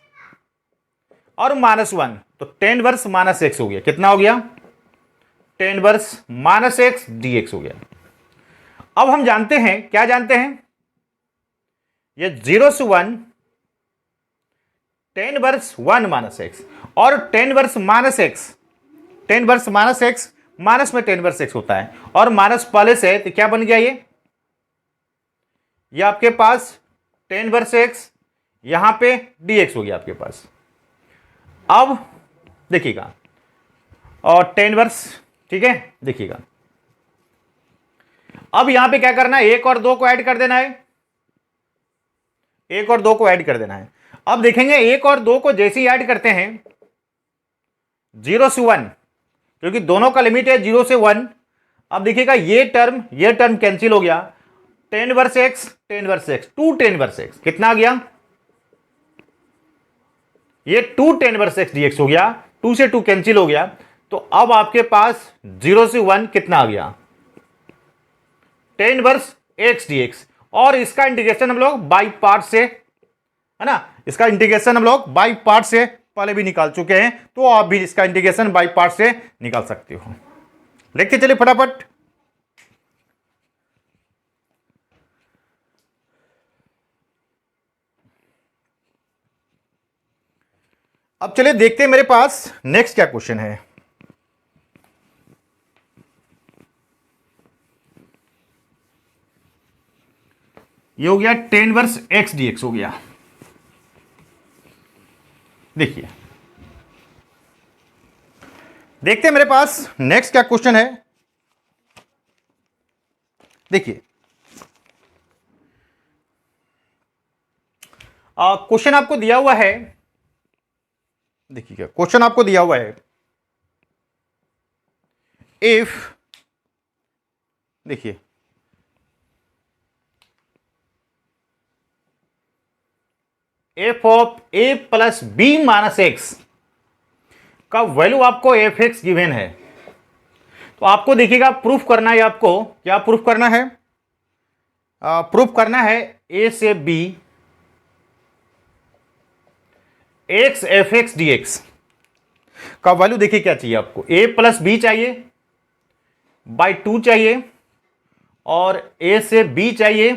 और माइनस 1, तो 10 इनवर्स माइनस एक्स हो गया। कितना हो गया, 10 इनवर्स माइनस एक्स डीएक्स हो गया। अब हम जानते हैं, क्या जानते हैं, ये 0 से 1 10 इनवर्स 1 माइनस एक्स और 10 inverse minus x, 10 inverse minus x minus में 10 इनवर्स एक्स होता है, और माइनस पहले से है तो क्या बन गया, ये आपके पास 10 इनवर्स एक्स, यहां पे dx हो गया आपके पास। अब देखिएगा और 10 इनवर्स, ठीक है, देखिएगा अब यहां पे क्या करना है, 1 और 2 को ऐड कर देना है, 1 और 2 को ऐड कर देना है। अब देखेंगे 1 और 2 को जैसे ही ऐड करते हैं 0 से 1, क्योंकि दोनों का लिमिट है 0 से 1। अब देखिएगा ये टर्म कैंसिल हो गया, 10 inverse x 10 inverse x 2 10 inverse x कितना आ गया, ये 2 10 इनवर्स एक्स डीएक्स हो गया, 2 से 2 कैंसिल हो गया। तो अब आपके पास 0 से 1 कितना आ गया, 10 इनवर्स एक्स डीएक्स, और इसका इंटीग्रेशन हम लोग बाई पार्ट से, है ना, इसका इंटीग्रेशन हम लोग बाई पार्ट से पहले भी निकाल चुके हैं, तो आप भी इसका इंटीग्रेशन बाई पार्ट से निकाल सकते हो। लिखते चलिए फटाफट। अब चलिए देखते हैं मेरे पास नेक्स्ट क्या क्वेश्चन है। ये हो गया 10 इनवर्स एक्स डीएक्स हो गया। देखिए देखते हैं मेरे पास नेक्स्ट क्या क्वेश्चन है। देखिए क्वेश्चन आपको दिया हुआ है, देखिए क्या क्वेश्चन आपको दिया हुआ है, इफ, देखिए F of A plus B minus X का वैल्यू आपको एफ एक्स गिवन है। तो आपको देखिएगा प्रूफ करना है, आपको क्या प्रूफ करना है, प्रूफ करना है ए से B X F X D X का वैल्यू देखिए क्या चाहिए आपको, ए प्लस बी चाहिए बाई 2 चाहिए और ए से बी चाहिए,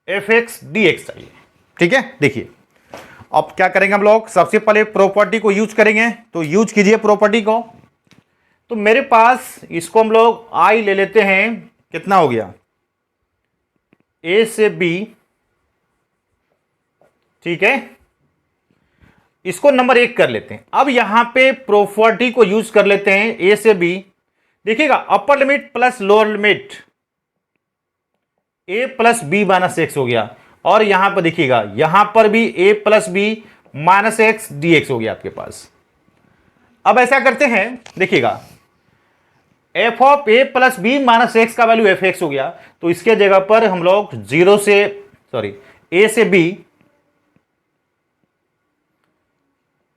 एफ एक्स डी एक्स चाहिए। ठीक है, देखिए अब क्या करेंगे हम लोग, सबसे पहले प्रॉपर्टी को यूज करेंगे, तो यूज कीजिए प्रॉपर्टी को। तो मेरे पास इसको हम लोग आई ले लेते हैं, कितना हो गया, ए से बी, ठीक है, इसको नंबर 1 कर लेते हैं। अब यहां पे प्रॉपर्टी को यूज कर लेते हैं, ए से बी, देखिएगा upper limit plus lower limit, A plus B minus X हो गया, और यहां पर देखिएगा यहां पर भी A plus B minus X D X हो गया आपके पास। अब ऐसा करते हैं, देखिएगा F of A plus B minus X का वैल्यू एफ एक्स हो गया, तो इसके जगह पर हम लोग ए से बी,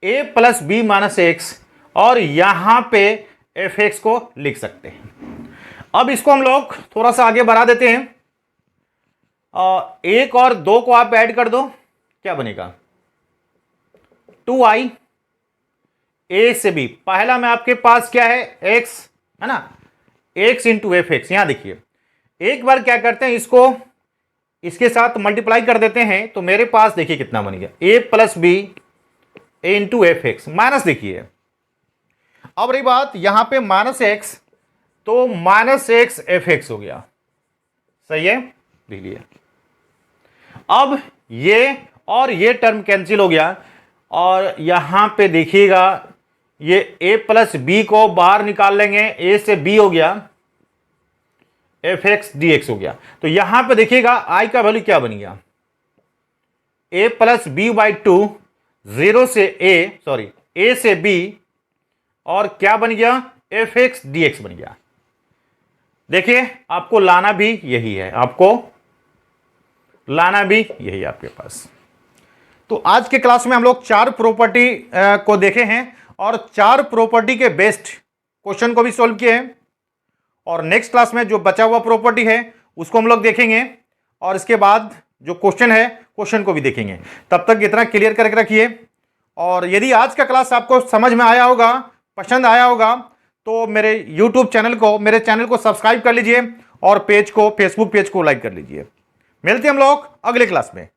ए प्लस बी माइनस एक्स, और यहां पे एफ एक्स को लिख सकते हैं। अब इसको हम लोग थोड़ा सा आगे बढ़ा देते हैं, 1 और 2 को आप ऐड कर दो, क्या बनेगा 2i ए से बी। पहला में आपके पास क्या है, x है ना, x इंटू एफ एक्स। यहां देखिए एक बार क्या करते हैं, इसको इसके साथ मल्टीप्लाई कर देते हैं, तो मेरे पास देखिए कितना बन गया, a plus B A into F X, minus देखिए। अब रही बात यहां पे माइनस एक्स, तो माइनस एक्स एफ एक्स हो गया, सही है, देखिए अब ये और ये टर्म कैंसिल हो गया, और यहां पे देखिएगा ये a प्लस बी को बाहर निकाल लेंगे, a से b हो गया, एफ एक्स डी एक्स हो गया। तो यहां पे देखिएगा i का वैल्यू क्या बन गया, a प्लस बी बाई 2, 0 से a से b, और क्या बन गया, एफ एक्स डी एक्स बन गया। देखिए आपको लाना भी यही है, आपको लाना भी यही आपके पास। तो आज के क्लास में हम लोग 4 प्रॉपर्टी को देखे हैं, और 4 प्रॉपर्टी के बेस्ड क्वेश्चन को भी सॉल्व किए हैं, और नेक्स्ट क्लास में जो बचा हुआ प्रॉपर्टी है उसको हम लोग देखेंगे, और इसके बाद जो क्वेश्चन है क्वेश्चन को भी देखेंगे। तब तक इतना क्लियर करके रखिए, और यदि आज का क्लास आपको समझ में आया होगा, पसंद आया होगा, तो मेरे मेरे चैनल को सब्सक्राइब कर लीजिए, और पेज को, फेसबुक पेज को लाइक कर लीजिए। मिलते हैं हम लोग अगले क्लास में।